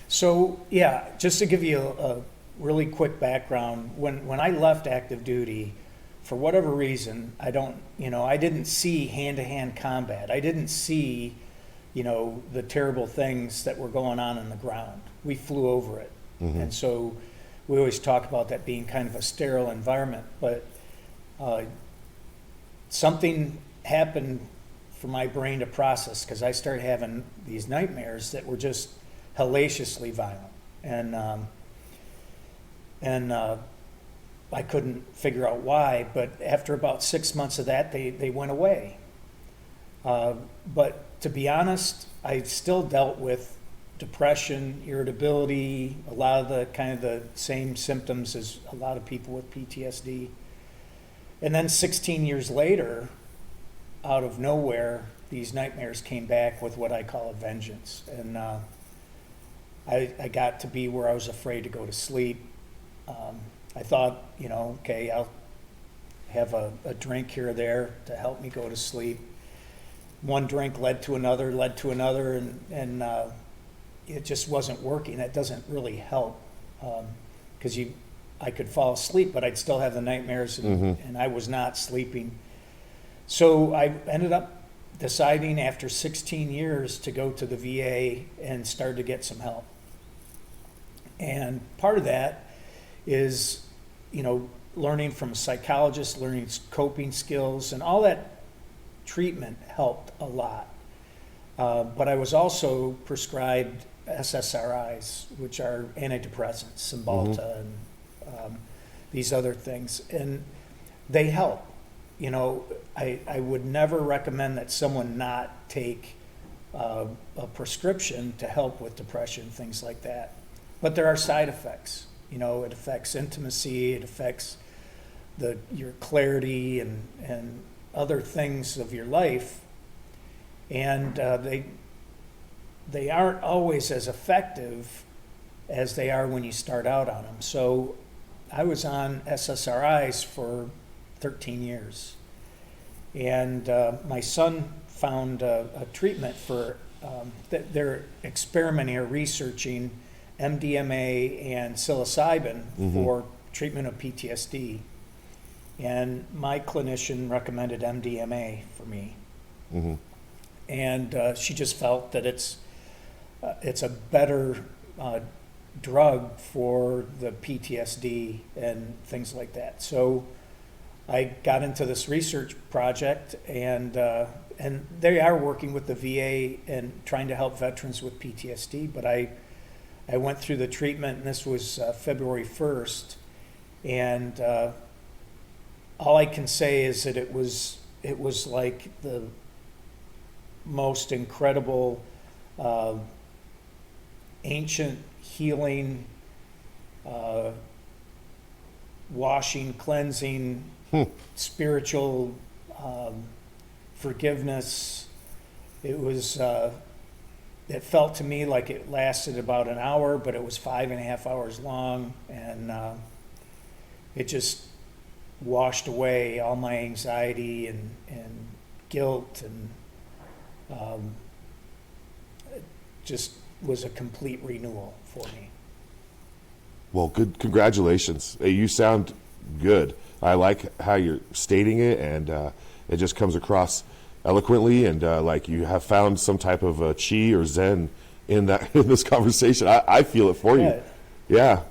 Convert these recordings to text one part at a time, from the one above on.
So, yeah, just to give you a really quick background, when I left active duty, for whatever reason, I didn't see hand-to-hand combat. I didn't see, the terrible things that were going on the ground. We flew over it. Mm-hmm. And so we always talk about that being kind of a sterile environment, but something happened for my brain to process, because I started having these nightmares that were just hellaciously violent. And I couldn't figure out why, but after about 6 months of that, they went away. But to be honest, I still dealt with depression, irritability, a lot of the same symptoms as a lot of people with PTSD. And then 16 years later, out of nowhere, these nightmares came back with what I call a vengeance. And I got to be where I was afraid to go to sleep. I thought, okay, I'll have a drink here or there to help me go to sleep. One drink led to another, and it just wasn't working. That doesn't really help, because I could fall asleep, but I'd still have the nightmares, and I was not sleeping. So I ended up deciding after 16 years to go to the VA and start to get some help. And part of that is, learning from a psychologist, learning coping skills, and all that treatment helped a lot. But I was also prescribed SSRIs, which are antidepressants, Cymbalta, and these other things, and they help. I would never recommend that someone not take a prescription to help with depression, things like that. But there are side effects. It affects intimacy, it affects your clarity and other things of your life, and they aren't always as effective as they are when you start out on them. So I was on SSRIs for 13 years, and my son found a treatment for that they're experimenting or researching MDMA and psilocybin for treatment of PTSD. And my clinician recommended MDMA for me. And she just felt that it's a better drug for the PTSD and things like that. So I got into this research project, and they are working with the VA and trying to help veterans with PTSD, but I went through the treatment, and this was February 1st, and all I can say is that it was like the most incredible ancient healing, washing, cleansing, spiritual forgiveness. It felt to me like it lasted about an hour, but it was 5.5 hours long, and it just washed away all my anxiety and guilt, and it just was a complete renewal for me. Well, good. Congratulations. You sound good. I like how you're stating it, and it just comes across eloquently, and like you have found some type of chi or zen in this conversation. I feel it for you. Yeah.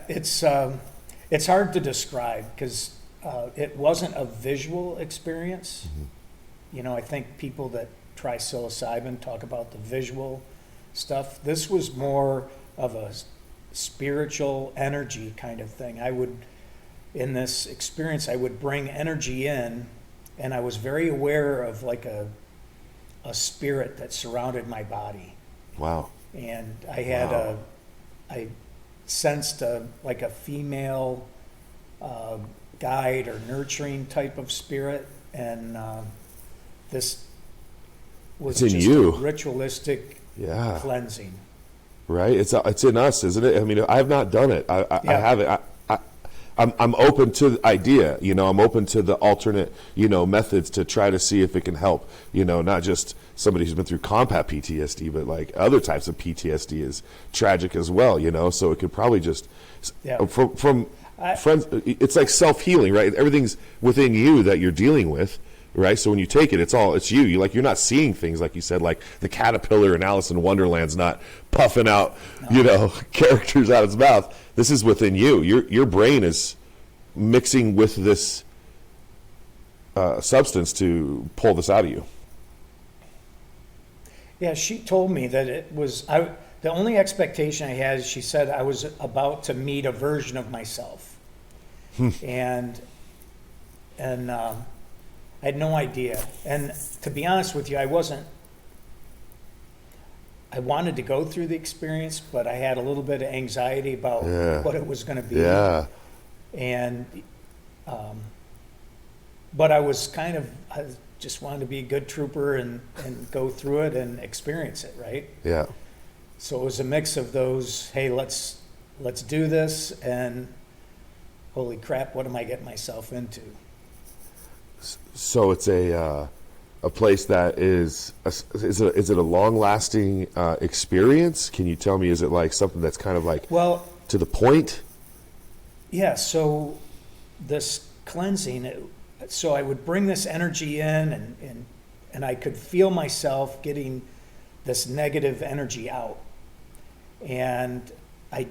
It's hard to describe because it wasn't a visual experience. I think people that try psilocybin talk about the visual stuff. This was more of a spiritual energy kind of thing. In this experience, I would bring energy in, and I was very aware of like a spirit that surrounded my body. Wow. And I sensed like a female guide or nurturing type of spirit, and this was it's in just you. a ritualistic cleansing. Right? It's in us, isn't it? I mean, I have not done it. I haven't. I'm open to the idea, I'm open to the alternate, methods to try to see if it can help, not just somebody who's been through combat PTSD, but like other types of PTSD is tragic as well, so it could probably just, from friends, it's like self-healing, right? Everything's within you that you're dealing with. Right, so when you take it, it's you. You're not seeing things like you said, like the caterpillar in Alice in Wonderland's not puffing out, characters out of its mouth. This is within you. Your brain is mixing with this substance to pull this out of you. Yeah, she told me that it was, the only expectation I had is she said I was about to meet a version of myself. and I had no idea. And to be honest with you, I wanted to go through the experience, but I had a little bit of anxiety about what it was going to be. Yeah. And, but I just wanted to be a good trooper and go through it and experience it, right? Yeah. So it was a mix of those, hey, let's do this, and holy crap, what am I getting myself into? So it's a place that is it a long lasting experience? Can you tell me? Is it like something that's kind of like to the point? Yeah. So this cleansing, so I would bring this energy in, and I could feel myself getting this negative energy out, and I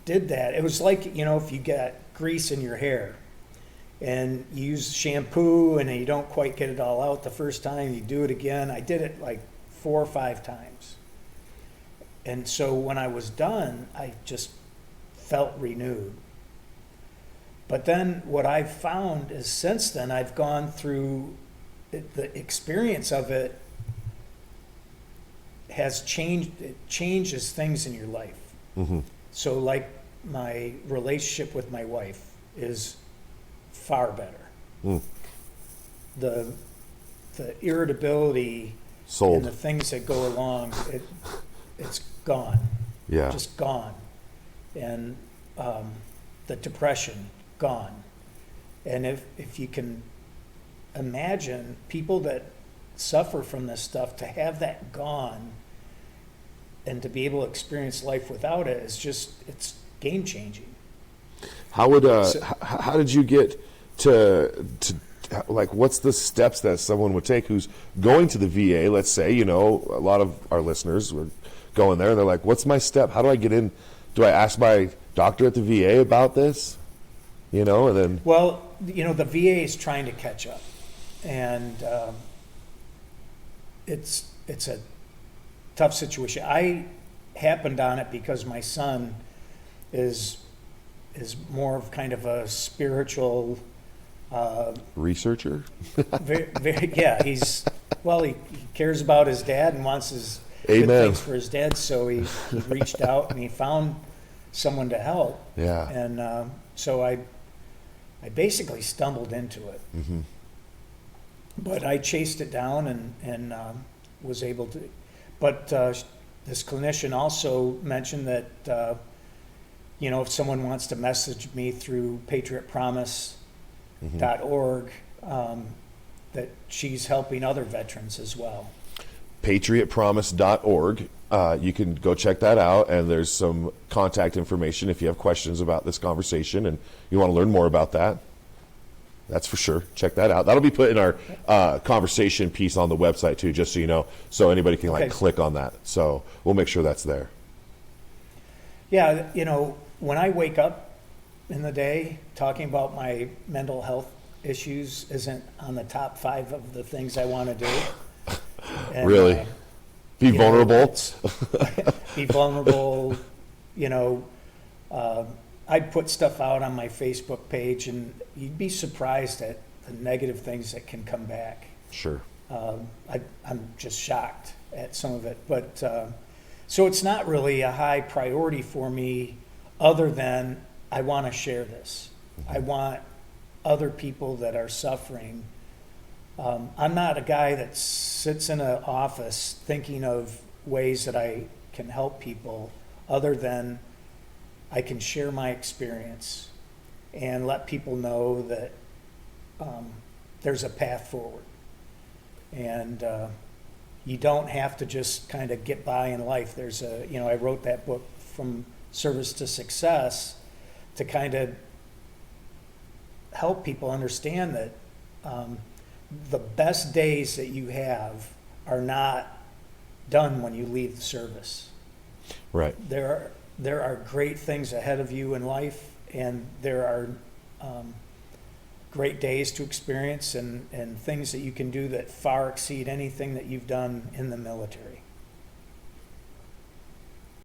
did that. It was like if you get grease in your hair. And you use shampoo and you don't quite get it all out the first time, you do it again. I did it like 4 or 5 times. And so when I was done, I just felt renewed. But then what I've found is since then, I've gone through the experience of it has changed, it changes things in your life. Mm-hmm. So like my relationship with my wife is far better. The irritability and the things that go along, it's gone. Yeah. Just gone. And the depression, gone. And if you can imagine people that suffer from this stuff, to have that gone and to be able to experience life without it is just, it's game changing. How did you get to like, what's the steps that someone would take who's going to the VA? Let's say, a lot of our listeners were going there and they're like, what's my step? How do I get in? Do I ask my doctor at the VA about this? And then. Well, the VA is trying to catch up, and it's a tough situation. I happened on it because my son is more of kind of a spiritual researcher. Yeah, he cares about his dad and wants his Amen. Good things for his dad. So he reached out and he found someone to help. Yeah. And so I basically stumbled into it. Mm-hmm. But I chased it down and was able to. But this clinician also mentioned that if someone wants to message me through patriotpromise.org, that she's helping other veterans as well. Patriotpromise.org. You can go check that out, and there's some contact information if you have questions about this conversation and you want to learn more about that. That's for sure. Check that out. That'll be put in our conversation piece on the website too, just so you know, so anybody can click on that. So we'll make sure that's there. Yeah, when I wake up in the day, talking about my mental health issues isn't on the top 5 of the things I want to do. And, really? Be vulnerable? Be vulnerable, I'd put stuff out on my Facebook page, and you'd be surprised at the negative things that can come back. Sure. I'm just shocked at some of it. But so it's not really a high priority for me, other than I want to share this. Mm-hmm. I want other people that are suffering. I'm not a guy that sits in an office thinking of ways that I can help people, other than I can share my experience and let people know that there's a path forward. And you don't have to just kind of get by in life. There's I wrote that book, From Service to Success, to kind of help people understand that the best days that you have are not done when you leave the service. Right. There are great things ahead of you in life, and there are great days to experience and things that you can do that far exceed anything that you've done in the military.